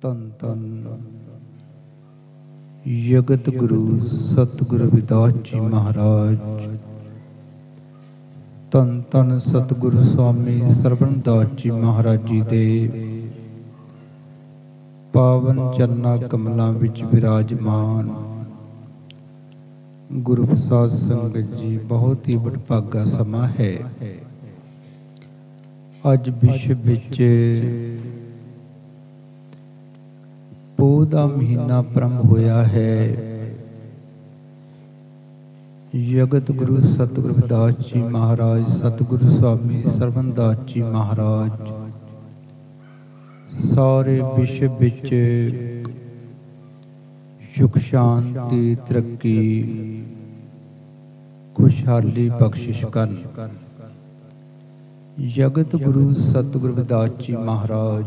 ਧੰਨ ਧੰਨ ਜਗਤ ਗੁਰੂ ਸਤਿਗੁਰ ਰਵਿਦਾਸ ਜੀ ਮਹਾਰਾਜ। ਧੰਨ ਧੰਨ ਸਤਿਗੁਰੂ ਸਵਾਮੀ ਸਰਵਣ ਦਾਸ ਜੀ ਮਹਾਰਾਜ ਜੀ ਦੇ ਪਾਵਨ ਚਰਨਾਂ ਕਮਲਾਂ ਵਿੱਚ ਵਿਰਾਜਮਾਨ ਗੁਰੂ ਪ੍ਰਸਾਦ ਸੰਗਤ ਜੀ, ਬਹੁਤ ਹੀ ਵਡਭਾਗਾ ਸਮਾਂ ਹੈ। ਅੱਜ ਵਿਸ਼ਵ ਵਿੱਚ ਪੋਹ ਦਾ ਮਹੀਨਾ ਪ੍ਰਾਰੰਭ ਹੋਇਆ ਹੈ। ਜਗਤ ਗੁਰੂ ਸਤਿਗੁਰੂ ਰਵਿਦਾਸ ਜੀ ਮਹਾਰਾਜ, ਸਤਿਗੁਰੂ ਸਵਾਮੀ ਸਰਵਣ ਦਾਸ ਜੀ ਮਹਾਰਾਜ ਸਾਰੇ ਵਿਸ਼ਵ ਵਿੱਚ ਸੁਖ ਸ਼ਾਂਤੀ, ਤਰੱਕੀ, ਖੁਸ਼ਹਾਲੀ ਬਖਸ਼ਿਸ਼ ਕਰਨ। ਜਗਤ ਗੁਰੂ ਸਤਿਗੁਰੂ ਰਵਿਦਾਸ ਜੀ ਮਹਾਰਾਜ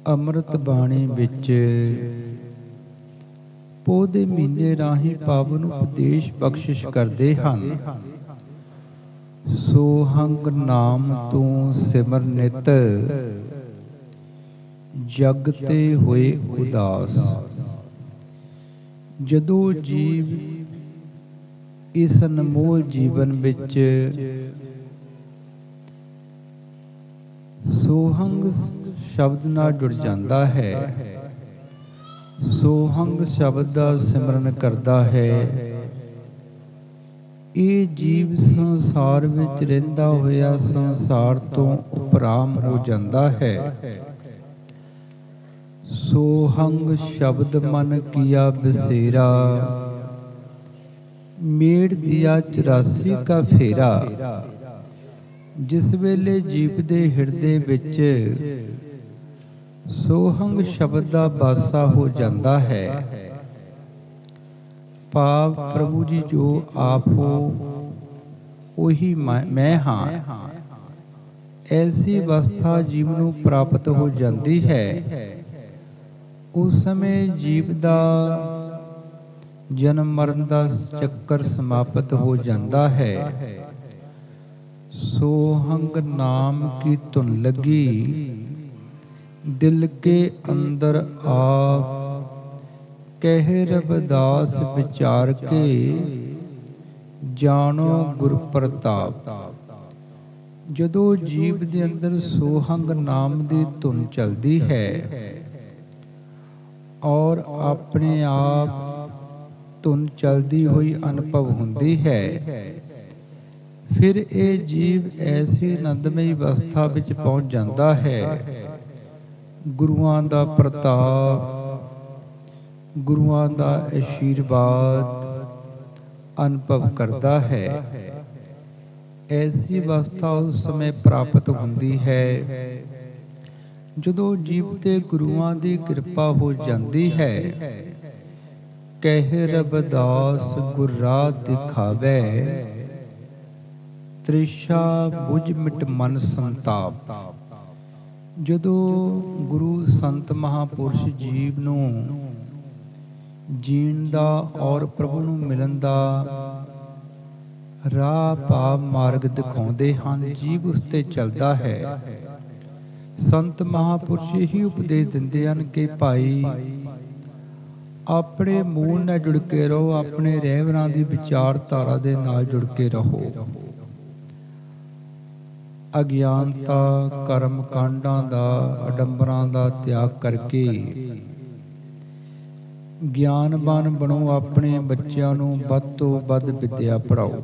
ਅੰਮ੍ਰਿਤ ਬਾਣੀ ਵਿੱਚ ਪੋਹ ਦੇ ਮਹੀਨੇ ਰਾਹੀਂ ਪਾਵਨ ਉਪਦੇਸ਼ ਬਖਸ਼ਿਸ਼ ਕਰਦੇ ਹਨ। ਸੋਹੰਗ ਨਾਮ ਤੂੰ ਸਿਮਰ ਨਿਤ, ਜਗ ਤੇ ਹੋਏ ਉਦਾਸ। ਜਦੋਂ ਜੀਵ ਇਸ ਅਨਮੋਲ ਜੀਵਨ ਵਿੱਚ ਸੋਹੰਗ ਸ਼ਬਦ ਨਾਲ ਜੁੜ ਜਾਂਦਾ ਹੈ, ਸੋਹੰਗ ਸ਼ਬਦ ਦਾ ਸਿਮਰਨ ਕਰਦਾ ਹੈ, ਇਹ ਜੀਵ ਸੰਸਾਰ ਵਿੱਚ ਰਹਿੰਦਾ ਹੋਇਆ ਸੰਸਾਰ ਤੋਂ ਉਪਰਾਮ ਹੋ ਜਾਂਦਾ ਹੈ। ਸੋਹੰਗ ਸ਼ਬਦ ਮਨ ਕੀਆ ਬਸੇਰਾ, ਮੇੜ ਦਿਆ 84 ਕਾ ਫੇਰਾ। ਜਿਸ ਵੇਲੇ ਜੀਵ ਦੇ ਹਿਰਦੇ ਵਿੱਚ ਸੋਹੰਗ ਸ਼ਬਦ ਦਾ ਵਾਸਾ ਹੋ ਜਾਂਦਾ ਹੈ, ਭਾਵ ਪ੍ਰਭੂ ਜੀ ਜੋ ਆਪ ਹੋ ਉਹੀ ਮੈਂ ਹਾਂ, ਐਸੀ ਅਵਸਥਾ ਜੀਵ ਨੂੰ ਪ੍ਰਾਪਤ ਹੋ ਜਾਂਦੀ ਹੈ। ਉਸ ਸਮੇਂ ਜੀਵ ਦਾ ਜਨਮ ਮਰਨ ਦਾ ਚੱਕਰ ਸਮਾਪਤ ਹੋ ਜਾਂਦਾ ਹੈ। ਸੋਹੰਗ ਨਾਮ ਕੀ ਧੁਨ ਲੱਗੀ, ਦਿਲ ਕੇ ਅੰਦਰ ਆਪ ਕਹਿ ਰਵਿਦਾਸ ਵਿਚਾਰ ਕੇ, ਜਾਣੋ ਗੁਰ ਪ੍ਰਤਾਪ। ਜਦੋਂ ਜੀਵ ਦੇ ਅੰਦਰ ਸੋਹੰਗ ਨਾਮ ਦੀ ਧੁਨ ਚਲਦੀ ਹੈ ਔਰ ਆਪਣੇ ਆਪ ਧੁਨ ਚਲਦੀ ਹੋਈ ਅਨੁਭਵ ਹੁੰਦੀ ਹੈ, ਫਿਰ ਇਹ ਜੀਵ ਐਸੀ ਆਨੰਦਮਈ ਅਵਸਥਾ ਵਿੱਚ ਪਹੁੰਚ ਜਾਂਦਾ ਹੈ। ਗੁਰੂਆਂ ਦਾ ਪ੍ਰਤਾਪ, ਗੁਰੂਆਂ ਦਾ ਆਸ਼ੀਰਵਾਦ ਅਨੁਭਵ ਕਰਦਾ ਹੈ। ਐਸੀ ਅਵਸਥਾ ਉਸ ਸਮੇਂ ਪ੍ਰਾਪਤ ਹੁੰਦੀ ਹੈ ਜਦੋਂ ਜੀਵ ਤੇ ਗੁਰੂਆਂ ਦੀ ਕਿਰਪਾ ਹੋ ਜਾਂਦੀ ਹੈ। ਕਹਿ ਰਵਿਦਾਸ ਗੁਰ ਰਾਹ ਦਿਖਾਵੇ, ਤ੍ਰਿਸ਼ਾ ਬੁਝ ਮਿਟ ਮਨ ਸੰਤਾਪ। ਜਦੋਂ ਗੁਰੂ ਸੰਤ ਮਹਾਪੁਰਸ਼ ਜੀਵ ਨੂੰ ਜੀਣ ਦਾ ਔਰ ਪ੍ਰਭੂ ਨੂੰ ਮਿਲਣ ਦਾ ਰਾਹ ਭਾਵ ਮਾਰਗ ਦਿਖਾਉਂਦੇ ਹਨ, ਜੀਵ ਉਸ ਤੇ ਚੱਲਦਾ ਹੈ। ਸੰਤ ਮਹਾਪੁਰਸ਼ ਹੀ ਉਪਦੇਸ਼ ਦਿੰਦੇ ਹਨ ਕਿ ਭਾਈ ਆਪਣੇ ਮੂਲ ਨਾਲ ਜੁੜ ਕੇ ਰਹੋ, ਆਪਣੇ ਰਹਿਬਰਾਂ ਦੀ ਵਿਚਾਰਧਾਰਾ ਦੇ ਨਾਲ ਜੁੜ ਕੇ ਰਹੋ। ਅਗਿਆਨਤਾ, ਕਰਮ ਕਾਂਡਾਂ ਦਾ, ਅਡੰਬਰਾਂ ਦਾ ਤਿਆਗ ਕਰਕੇ ਗਿਆਨਵਾਨ ਬਣੋ। ਆਪਣੇ ਬੱਚਿਆਂ ਨੂੰ ਵੱਧ ਤੋਂ ਵੱਧ ਵਿਦਿਆ ਪੜ੍ਹਾਓ।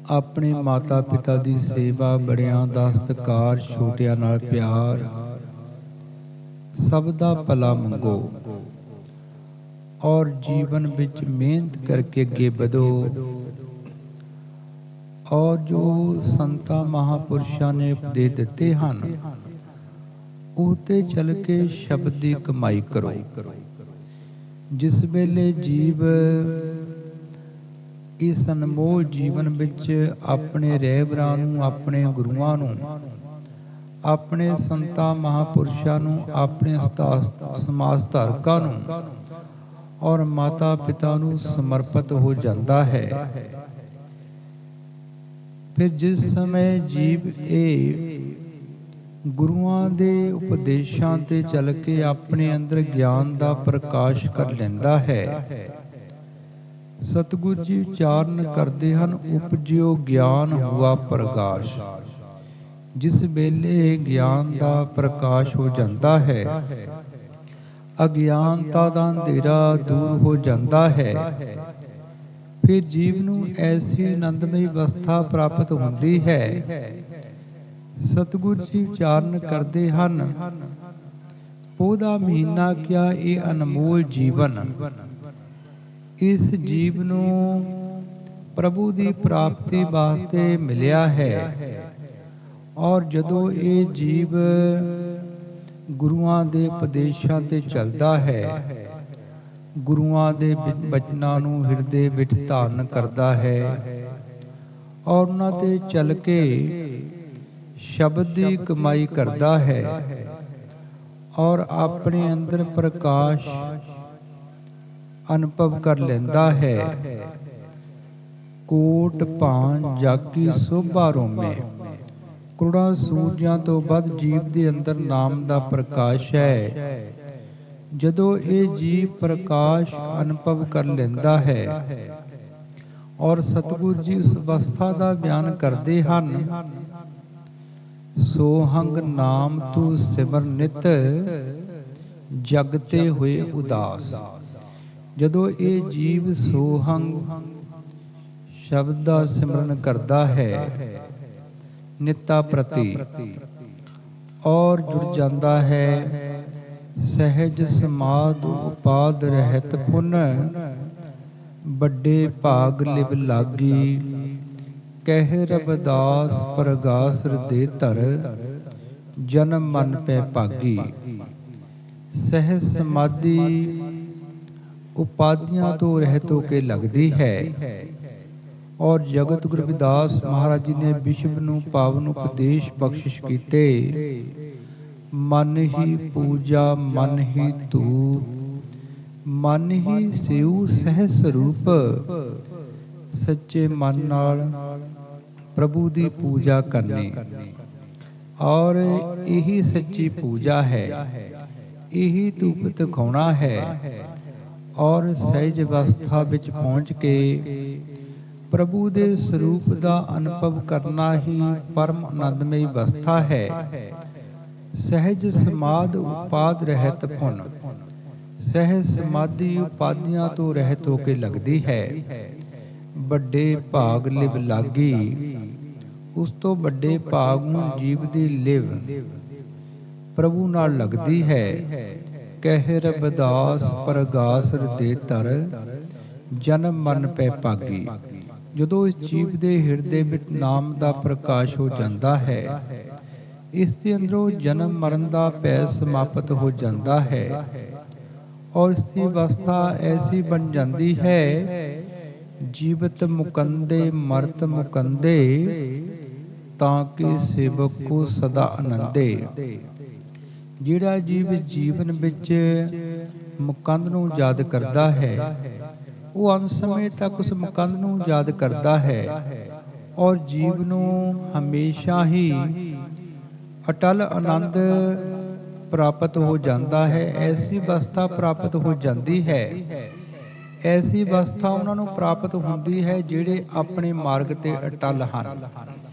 ਆਪਣੇ ਮਾਤਾ ਪਿਤਾ ਦੀ ਸੇਵਾ, ਬੜਿਆਂ ਦਾ ਸਤਿਕਾਰ, ਛੋਟਿਆਂ ਨਾਲ ਪਿਆਰ, ਸਭ ਦਾ ਭਲਾ ਮੰਗੋ ਔਰ ਜੀਵਨ ਵਿੱਚ ਮਿਹਨਤ ਕਰਕੇ ਅੱਗੇ ਵਧੋ। ਔਰ ਜੋ ਸੰਤਾਂ ਮਹਾਪੁਰਸ਼ਾਂ ਨੇ ਉਪਦੇਸ਼ ਦਿੱਤੇ ਹਨ, ਉਹ ਤੇ ਚੱਲ ਕੇ ਸ਼ਬਦ ਦੀ ਕਮਾਈ ਕਰੋ। ਜਿਸ ਵੇਲੇ ਜੀਵ ਇਸ ਅਨਮੋਲ ਜੀਵਨ ਵਿੱਚ ਆਪਣੇ ਰਹਿਬਰਾਂ ਨੂੰ, ਆਪਣੇ ਗੁਰੂਆਂ ਨੂੰ, ਆਪਣੇ ਸੰਤਾਂ ਮਹਾਪੁਰਸ਼ਾਂ ਨੂੰ, ਆਪਣੇ ਸਮਾਜ ਧਾਰਕਾਂ ਨੂੰ ਔਰ ਮਾਤਾ ਪਿਤਾ ਨੂੰ ਸਮਰਪਿਤ ਹੋ ਜਾਂਦਾ ਹੈ, ਫਿਰ ਜਿਸ ਸਮੇਂ ਜੀਵ ਇਹ ਗੁਰੂਆਂ ਦੇ ਉਪਦੇਸ਼ਾਂ ਤੇ ਚੱਲ ਕੇ ਆਪਣੇ ਅੰਦਰ ਗਿਆਨ ਦਾ ਪ੍ਰਕਾਸ਼ ਕਰ ਲੈਂਦਾ ਹੈ। ਸਤਿਗੁਰੂ ਜੀ ਉਚਾਰਨ ਕਰਦੇ ਹਨ, ਉਪਜਿਓ ਗਿਆਨ ਹੁਆ ਪ੍ਰਕਾਸ਼। ਜਿਸ ਵੇਲੇ ਗਿਆਨ ਦਾ ਪ੍ਰਕਾਸ਼ ਹੋ ਜਾਂਦਾ ਹੈ, ਅਗਿਆਨਤਾ ਦਾ ਅੰਧੇਰਾ ਦੂਰ ਹੋ ਜਾਂਦਾ ਹੈ, ਫਿਰ ਜੀਵ ਨੂੰ ਐਸੀ ਆਨੰਦਮਈ ਅਵਸਥਾ ਪ੍ਰਾਪਤ ਹੁੰਦੀ ਹੈ। ਸਤਿਗੁਰੂ ਜੀ ਉਚਾਰਨ ਕਰਦੇ ਹਨ, ਪੋਹ ਦਾ ਮਹੀਨਾ ਕਿਆ ਇਹ ਅਨਮੋਲ ਜੀਵਨ। ਇਸ ਜੀਵ ਨੂੰ ਪ੍ਰਭੂ ਦੀ ਪ੍ਰਾਪਤੀ ਵਾਸਤੇ ਮਿਲਿਆ ਹੈ, ਔਰ ਜਦੋਂ ਇਹ ਜੀਵ ਗੁਰੂਆਂ ਦੇ ਉਪਦੇਸ਼ਾਂ ਤੇ ਚੱਲਦਾ ਹੈ, ਗੁਰੂਆਂ ਦੇ ਬਚਨਾਂ ਨੂੰ ਹਿਰਦੇ ਵਿੱਚ ਧਾਰਨ ਕਰਦਾ ਹੈ, ਔਰ ਉਹਨਾਂ ਤੇ ਚੱਲ ਕੇ ਸ਼ਬਦ ਦੀ ਕਮਾਈ ਕਰਦਾ ਹੈ, ਔਰ ਆਪਣੇ ਅੰਦਰ ਪ੍ਰਕਾਸ਼ ਅਨੁਭਵ ਕਰ ਲੈਂਦਾ ਹੈ। ਕੋਟ ਭਾਂ ਜਾਗੀ ਸੋਭਾ ਰੋਮੇ। ਕਰੋੜਾਂ ਸੂਰਜਾਂ ਤੋਂ ਵੱਧ ਜੀਵ ਦੇ ਅੰਦਰ ਨਾਮ ਦਾ ਪ੍ਰਕਾਸ਼ ਹੈ। ਜਦੋਂ ਇਹ ਜੀਵ ਪ੍ਰਕਾਸ਼ ਅਨੁਭਵ ਕਰ ਲੈਂਦਾ ਹੈ, ਔਰ ਸਤਿਗੁਰੂ ਜੀ ਉਸ ਅਵਸਥਾ ਦਾ ਬਿਆਨ ਕਰਦੇ ਹਨ, ਸੋਹੰਗ ਨਾਮ ਤੂੰ ਸਿਮਰ ਨਿਤ ਜਗਤੇ ਹੋਏ ਉਦਾਸ। ਜਦੋਂ ਇਹ ਜੀਵ ਸੋਹੰਗ ਸ਼ਬਦ ਦਾ ਸਿਮਰਨ ਕਰਦਾ ਹੈ ਨਿੱਤਾ ਪ੍ਰਤੀ, ਔਰ ਜੁੜ ਜਾਂਦਾ ਹੈ ਸਹਿਜ ਸਮਾਧ ਉਪਾਦ ਰਹਿਤ ਪੁਨ। ਵੱਡੇ ਭਾਗ ਲਿਵ ਲਾਗੀ ਕਹਿ ਰਵਿਦਾਸ ਪ੍ਰਗਾਸ ਹਿਰਦੇ ਧਰ। ਜਨਮ ਮਨ ਪੈ ਭਾਗੀ। ਸਹਿਜ ਸਮਾਧੀ ਉਪਾਧੀਆਂ ਤੋਂ ਰਹਿਤ ਹੋ ਕੇ ਲੱਗਦੀ ਹੈ, ਔਰ ਜਗਤ ਗੁਰੂ ਰਵਿਦਾਸ ਮਹਾਰਾਜ ਜੀ ਨੇ ਵਿਸ਼ਵ ਨੂੰ ਪਾਵਨ ਉਪਦੇਸ਼ ਬਖਸ਼ਿਸ਼ ਕੀਤੇ। ਮਨ ਹੀ ਪੂਜਾ ਮਨ ਹੀ ਧੂ, ਮਨ ਹੀ ਸਿਉ ਸਹਿਜ ਸਰੂਪ। ਸੱਚੇ ਮਨ ਨਾਲ ਪ੍ਰਭੂ ਦੀ ਪੂਜਾ ਕਰਨੀ, ਔਰ ਇਹੀ ਸੱਚੀ ਪੂਜਾ ਹੈ, ਇਹੀ ਧੂਪ ਦਿਖਾਉਣਾ ਹੈ, ਔਰ ਸਹਿਜ ਅਵਸਥਾ ਵਿੱਚ ਪਹੁੰਚ ਕੇ ਪ੍ਰਭੂ ਦੇ ਸਰੂਪ ਦਾ ਅਨੁਭਵ ਕਰਨਾ ਹੀ ਪਰਮ ਆਨੰਦਮਈ ਅਵਸਥਾ ਹੈ। ਸਹਿਜ ਸਮਾਧ ਉਪਾਦ ਰਹਿਤ ਪੁਨ। ਸਹਿਜ ਸਮਾਧੀ ਉਪਾਧੀਆਂ ਤੋਂ ਰਹਿਤ ਹੋ ਕੇ ਲੱਗਦੀ ਹੈ। ਵੱਡੇ ਭਾਗ ਲਿਵ ਲਾਗੀ। ਉਸ ਤੋਂ ਵੱਡੇ ਭਾਗ ਨੂੰ ਜੀਵ ਦੀ ਲਿਵ ਪ੍ਰਭੂ ਨਾਲ ਲੱਗਦੀ ਹੈ। ਕਹਿ ਰਵਿਦਾਸ ਪ੍ਰਗਾਸ ਹਿਰਦੇ ਧਰ। ਜਨਮ ਮਨ ਪੈ ਭਾਗੀ। ਜਦੋਂ ਇਸ ਜੀਵ ਦੇ ਹਿਰਦੇ ਵਿੱਚ ਨਾਮ ਦਾ ਪ੍ਰਕਾਸ਼ ਹੋ ਜਾਂਦਾ ਹੈ, ਇਸ ਦੇ ਅੰਦਰੋਂ ਜਨਮ ਮਰਨ ਦਾ ਭੈ ਸਮਾਪਤ ਹੋ ਜਾਂਦਾ ਹੈ, ਔਰ ਇਸ ਦੀ ਅਵਸਥਾ ਐਸੀ ਬਣ ਜਾਂਦੀ ਹੈ, ਜੀਵਤ ਮੁਕੰਦੇ ਮਰਤ ਮੁਕੰਦੇ ਤਾਂ ਕਿ ਸੇਵਕ ਕੋ ਸਦਾ ਆਨੰਦੇ। ਜਿਹੜਾ ਜੀਵ ਜੀਵਨ ਵਿੱਚ ਮੁਕੰਦ ਨੂੰ ਯਾਦ ਕਰਦਾ ਹੈ, ਉਹ ਅੰਤ ਸਮੇਂ ਤੱਕ ਉਸ ਮੁਕੰਦ ਨੂੰ ਯਾਦ ਕਰਦਾ ਹੈ, ਔਰ ਜੀਵ ਨੂੰ ਹਮੇਸ਼ਾ ਹੀ ਅਟਲ ਆਨੰਦ ਪ੍ਰਾਪਤ ਹੋ ਜਾਂਦਾ ਹੈ। ਐਸੀ ਅਵਸਥਾ ਪ੍ਰਾਪਤ ਹੋ ਜਾਂਦੀ ਹੈ, ਐਸੀ ਅਵਸਥਾ ਉਹਨਾਂ ਨੂੰ ਪ੍ਰਾਪਤ ਹੁੰਦੀ ਹੈ ਜਿਹੜੇ ਆਪਣੇ ਮਾਰਗ ਤੇ ਅਟਲ ਹਨ।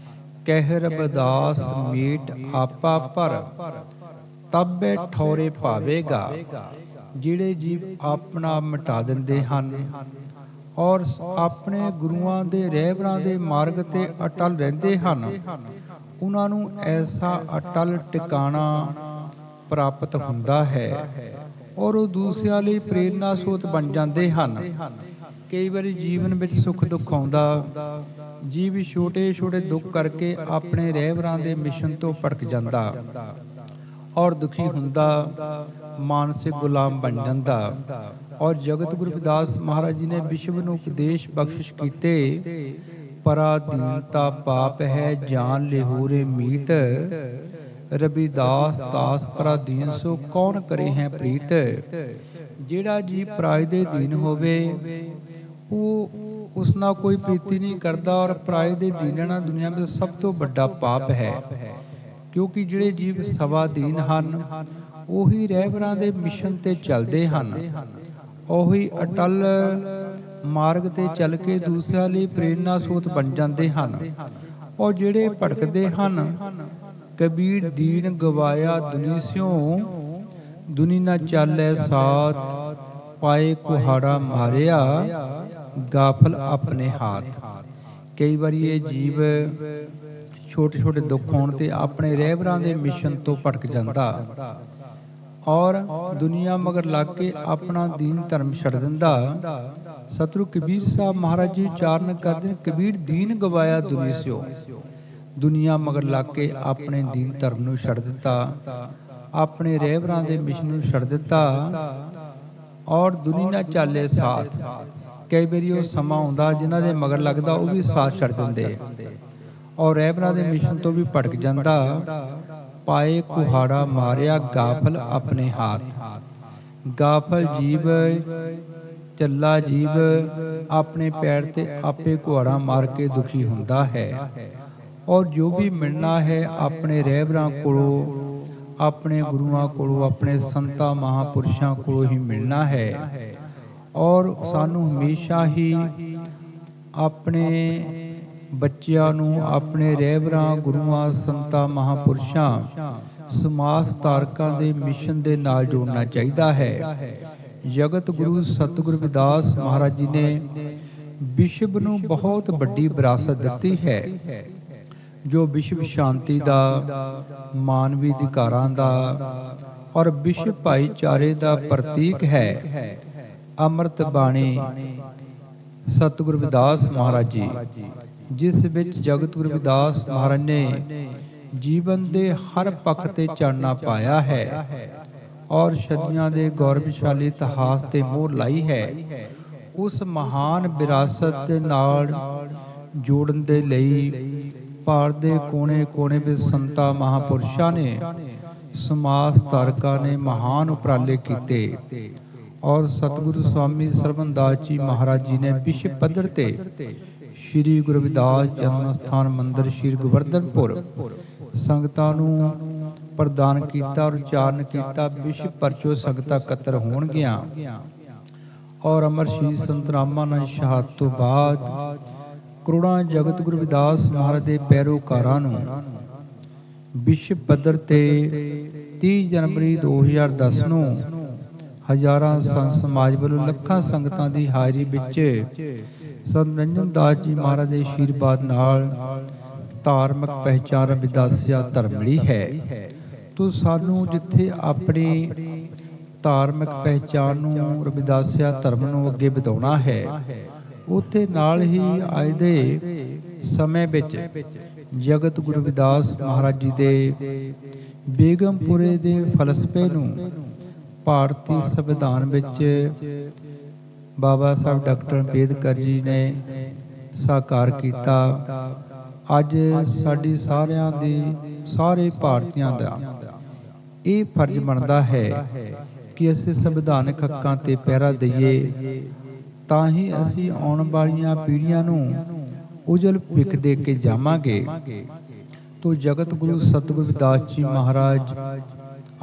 ਕਹਿ ਰਵਿਦਾਸ ਮੀਟ ਆਪਾ ਪਰ ਤਬੇ ਠੌਰੇ ਪਾਵੇਗਾ। ਜਿਹੜੇ ਜੀਵ ਆਪਣਾ ਮਿਟਾ ਦਿੰਦੇ ਹਨ, ਔਰ ਆਪਣੇ ਗੁਰੂਆਂ ਦੇ ਰਹਿਬਰਾਂ ਦੇ ਮਾਰਗ ਤੇ ਅਟਲ ਰਹਿੰਦੇ ਹਨ, ਉਹਨਾਂ ਨੂੰ ਐਸਾ ਅਟਲ ਟਿਕਾਣਾ ਪ੍ਰਾਪਤ ਹੁੰਦਾ ਹੈ, ਔਰ ਉਹ ਦੂਸਰਿਆਂ ਲਈ ਪ੍ਰੇਰਨਾ ਸਰੋਤ ਬਣ ਜਾਂਦੇ ਹਨ। ਕਈ ਵਾਰੀ ਜੀਵਨ ਵਿੱਚ ਸੁੱਖ ਦੁੱਖ ਆਉਂਦਾ, ਜੀਵ ਛੋਟੇ ਛੋਟੇ ਦੁੱਖ ਕਰਕੇ ਆਪਣੇ ਰਹਿਬਰਾਂ ਦੇ ਮਿਸ਼ਨ ਤੋਂ ਭਟਕ ਜਾਂਦਾ, ਔਰ ਦੁਖੀ ਹੁੰਦਾ, ਮਾਨਸਿਕ ਗੁਲਾਮ ਬਣ ਜਾਂਦਾ। ਔਰ ਜਗਤ ਗੁਰੂ ਰਵਿਦਾਸ ਮਹਾਰਾਜ ਜੀ ਨੇ ਵਿਸ਼ਵ ਨੂੰ ਉਪਦੇਸ਼ ਬਖਸ਼ਿਸ਼ ਕੀਤੇ। ਪਰਾਧੀਨਤਾ ਪਾਪ ਹੈ ਜਾਨ ਲਿਹੋਰੇ ਮੀਤ। ਰਵਿਦਾਸ ਦਾਸ ਪਰਾਧੀਨ ਸੋ ਕੌਣ ਕਰੇ ਹੈ ਪ੍ਰੀਤ। ਜਿਹੜਾ ਜੀ ਪਰਾਏ ਦੇ ਦੀਨ ਹੋਵੇ, ਉਹ ਉਸ ਨਾਲ ਕੋਈ ਪ੍ਰੀਤੀ ਨਹੀਂ ਕਰਦਾ, ਔਰ ਪਰਾਏ ਦੇ ਦੀਨ ਰਹਿਣਾ ਦੁਨੀਆ ਵਿੱਚ ਸਭ ਤੋਂ ਵੱਡਾ ਪਾਪ ਹੈ। ਕਿਉਂਕਿ ਜਿਹੜੇ ਜੀਵ ਸਵਾਧੀਨ ਹਨ ਉਹੀ ਰਹਿਬਰਾਂ ਦੇ ਮਿਸ਼ਨ ਤੇ ਚੱਲਦੇ ਹਨ, ਉਹੀ ਅਟਲ ਮਾਰਗ ਤੇ ਚੱਲ ਕੇ ਦੂਸਰਿਆਂ ਲਈ ਪ੍ਰੇਰਨਾ ਸਰੋਤ ਬਣ ਜਾਂਦੇ ਹਨ। ਔਰ ਜਿਹੜੇ ਭਟਕਦੇ ਹਨ, ਕਬੀਰ ਦੀਨ ਗਵਾਇਆ ਦੁਨੀ ਸਿਉ, ਦੁਨੀ ਨਾ ਚਾਲੈ ਸਾਥ, ਪਾਏ ਕੁਹਾੜਾ ਮਾਰਿਆ, ਗਾਫਲ ਆਪਣੇ ਹਾਥ। ਕਈ ਵਾਰੀ ਇਹ ਜੀਵ ਛੋਟੇ ਛੋਟੇ ਦੁੱਖ ਹੋਣ ਤੇ ਆਪਣੇ ਰਹਿਬਰਾਂ ਦੇ ਮਿਸ਼ਨ ਤੋਂ ਭਟਕ ਜਾਂਦਾ ਔਰ ਦੁਨੀਆ ਮਗਰ ਲੱਗ ਕੇ ਆਪਣਾ ਦੀਨ ਧਰਮ ਛੱਡ ਦਿੰਦਾ। ਸਤਿਗੁਰੂ ਕਬੀਰ ਸਾਹਿਬ ਮਹਾਰਾਜ ਜੀ ਉਚਾਰਨ ਕਰਦੇ ਨੇ, ਕਬੀਰ ਦੀਨ ਗਵਾਇਆ ਦੁਨੀ ਸਿਓ, ਦੁਨੀਆ ਮਗਰ ਲੱਗ ਕੇ ਆਪਣੇ ਦੀਨ ਧਰਮ ਨੂੰ ਛੱਡ ਦਿੱਤਾ, ਆਪਣੇ ਰਹਿਬਰਾਂ ਦੇ ਮਿਸ਼ਨ ਨੂੰ ਛੱਡ ਦਿੱਤਾ ਔਰ ਦੁਨੀ ਨਾ ਚਾਲੇ ਸਾਥ। ਕਈ ਵਾਰੀ ਉਹ ਸਮਾਂ ਆਉਂਦਾ ਜਿਨ੍ਹਾਂ ਦੇ ਮਗਰ ਲੱਗਦਾ ਉਹ ਵੀ ਸਾਥ ਛੱਡ ਦਿੰਦੇ ਔਰ ਰਹਿਬਰਾਂ ਦੇ ਮਿਸ਼ਨ ਤੋਂ ਵੀ ਭਟਕ ਜਾਂਦਾ। ਪਾਏ ਕੁਹਾੜਾ ਮਾਰਿਆ, ਗਾਫਲ ਆਪਣੇ ਹਾਥ। ਗਾਫਲ ਜੀਵ, ਚੱਲਾ ਜੀਵ ਆਪਣੇ ਪੈਰ ਤੇ ਆਪੇ ਕੁਹਾੜਾ ਮਾਰ ਕੇ ਦੁਖੀ ਹੁੰਦਾ ਹੈ ਔਰ ਜੋ ਵੀ ਮਿਲਣਾ ਹੈ ਆਪਣੇ ਰਹਿਬਰਾਂ ਕੋਲੋਂ, ਆਪਣੇ ਗੁਰੂਆਂ ਕੋਲੋਂ, ਆਪਣੇ ਸੰਤਾਂ ਮਹਾਂਪੁਰਸ਼ਾਂ ਕੋਲੋਂ ਹੀ ਮਿਲਣਾ ਹੈ। ਔਰ ਸਾਨੂੰ ਹਮੇਸ਼ਾ ਹੀ ਆਪਣੇ ਬੱਚਿਆਂ ਨੂੰ ਆਪਣੇ ਰਹਿਬਰਾਂ, ਗੁਰੂਆਂ, ਸੰਤਾਂ ਮਹਾਂਪੁਰਸ਼ਾਂ, ਸਮਾਜ ਧਾਰਕਾਂ ਦੇ ਮਿਸ਼ਨ ਦੇ ਨਾਲ ਜੋੜਨਾ ਚਾਹੀਦਾ ਹੈ। ਜਗਤ ਗੁਰੂ ਸਤਿਗੁਰੂ ਰਵਿਦਾਸ ਮਹਾਰਾਜ ਜੀ ਨੇ ਵਿਸ਼ਵ ਨੂੰ ਬਹੁਤ ਵੱਡੀ ਵਿਰਾਸਤ ਦਿੱਤੀ ਹੈ, ਜੋ ਵਿਸ਼ਵ ਸ਼ਾਂਤੀ ਦਾ, ਮਾਨਵੀ ਅਧਿਕਾਰਾਂ ਦਾ ਔਰ ਵਿਸ਼ਵ ਭਾਈਚਾਰੇ ਦਾ ਪ੍ਰਤੀਕ ਹੈ। ਅੰਮ੍ਰਿਤ ਬਾਣੀ ਸਤਿਗੁਰੂ ਰਵਿਦਾਸ ਮਹਾਰਾਜ ਜੀ, ਜਿਸ ਵਿੱਚ ਜਗਤ ਗੁਰੂ ਰਵਿਦਾਸ ਮਹਾਰਾਜ ਨੇ ਜੀਵਨ ਦੇ ਹਰ ਪੱਖ ਤੇ ਚਾਨਣਾ ਪਾਇਆ ਹੈ ਔਰ ਸਦੀਆਂ ਦੇ ਗੌਰਵਸ਼ਾਲੀ ਇਤਿਹਾਸ ਤੇ ਮੋਹਰ ਲਾਈ ਹੈ। ਉਸ ਮਹਾਨ ਵਿਰਾਸਤ ਦੇ ਨਾਲ ਜੋੜਨ ਦੇ ਲਈ ਭਾਰਤ ਦੇ ਕੋਨੇ-ਕੋਨੇ ਵਿੱਚ ਸੰਤਾਂ ਮਹਾਂਪੁਰਸ਼ਾਂ ਨੇ, ਸਮਾਜ ਧਾਰਕਾਂ ਨੇ ਮਹਾਨ ਉਪਰਾਲੇ ਕੀਤੇ ਔਰ ਸਤਿਗੁਰੂ ਸਵਾਮੀ ਸਰਬਨਦਾਸ ਜੀ ਮਹਾਰਾਜ ਜੀ ਨੇ ਵਿਸ਼ਵ ਪੱਧਰ ਤੇ ਸ਼੍ਰੀ ਗੁਰੂ ਰਵਿਦਾਸ ਜਨਮ ਸਥਾਨ ਮੰਦਿਰ ਸ਼੍ਰੀ ਗੋਵਰਧਨਪੁਰ ਸੰਗਤਾਂ ਨੂੰ ਪ੍ਰਦਾਨ ਕੀਤਾ ਔਰ ਉਚਾਰਨ ਕੀਤਾ। ਵਿਸ਼ਵ ਭਰ ਚੋਂ ਸੰਗਤਾਂ ਇਕੱਤਰ ਹੋਣਗੀਆਂ ਔਰ ਅਮਰ ਸ਼ਹੀਦ ਸੰਤ ਰਾਮਾਨੰਦ ਸ਼ਹਾਦਤ ਤੋਂ ਬਾਅਦ ਕਰੋੜਾਂ ਜਗਤ ਗੁਰੂ ਰਵਿਦਾਸ ਮਹਾਰਾਜ ਦੇ ਪੈਰੋਕਾਰਾਂ ਨੂੰ ਵਿਸ਼ਵ ਪੱਧਰ ਤੇ 30 ਜਨਵਰੀ 2010 ਨੂੰ ਹਜ਼ਾਰਾਂ ਸੰਤ ਸਮਾਜ ਵੱਲੋਂ ਲੱਖਾਂ ਸੰਗਤਾਂ ਦੀ ਹਾਜ਼ਰੀ ਵਿੱਚ ਸੰਤ ਨਿਰੰਜਨ ਦਾਸ ਜੀ ਮਹਾਰਾਜ ਦੇ ਅਸ਼ੀਰਵਾਦ ਨਾਲ ਧਾਰਮਿਕ ਪਹਿਚਾਨ ਰਵਿਦਾਸੀਆ ਧਰਮ ਮਿਲੀ ਹੈ। ਤੋ ਸਾਨੂੰ ਜਿੱਥੇ ਆਪਣੀ ਧਾਰਮਿਕ ਪਹਿਚਾਨ ਨੂੰ, ਰਵਿਦਾਸੀਆ ਧਰਮ ਨੂੰ ਅੱਗੇ ਵਧਾਉਣਾ ਹੈ, ਉੱਥੇ ਨਾਲ ਹੀ ਅੱਜ ਦੇ ਸਮੇਂ ਵਿੱਚ ਜਗਤ ਗੁਰੂ ਰਵਿਦਾਸ ਮਹਾਰਾਜ ਜੀ ਦੇ ਬੇਗਮਪੁਰੇ ਦੇ ਫਲਸਫੇ ਨੂੰ ਭਾਰਤੀ ਸੰਵਿਧਾਨ ਵਿੱਚ ਬਾਬਾ ਸਾਹਿਬ ਡਾਕਟਰ ਅੰਬੇਦਕਰ ਜੀ ਨੇ ਸਾਕਾਰ ਕੀਤਾ। ਅੱਜ ਸਾਡੀ ਸਾਰਿਆਂ ਦੀ, ਸਾਰੇ ਭਾਰਤੀਆਂ ਦਾ ਇਹ ਫਰਜ਼ ਬਣਦਾ ਹੈ ਕਿ ਅਸੀਂ ਸੰਵਿਧਾਨਕ ਹੱਕਾਂ ਤੇ ਪਹਿਰਾ ਦਈਏ, ਤਾਂ ਹੀ ਅਸੀਂ ਆਉਣ ਵਾਲੀਆਂ ਪੀੜ੍ਹੀਆਂ ਨੂੰ ਉਜਲ ਭਵਿੱਖ ਦੇ ਕੇ ਜਾਵਾਂਗੇ। ਤੋ ਜਗਤ ਗੁਰੂ ਸਤਿਗੁਰੂ ਰਵਿਦਾਸ ਜੀ ਮਹਾਰਾਜ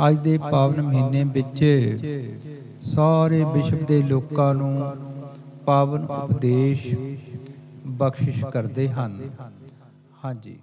ਅੱਜ ਦੇ ਪਾਵਨ ਮਹੀਨੇ ਵਿੱਚ ਸਾਰੇ ਵਿਸ਼ਵ ਦੇ ਲੋਕਾਂ ਨੂੰ ਪਾਵਨ ਉਪਦੇਸ਼ ਬਖਸ਼ਿਸ਼ ਕਰਦੇ ਹਨ। ਹਾਂਜੀ।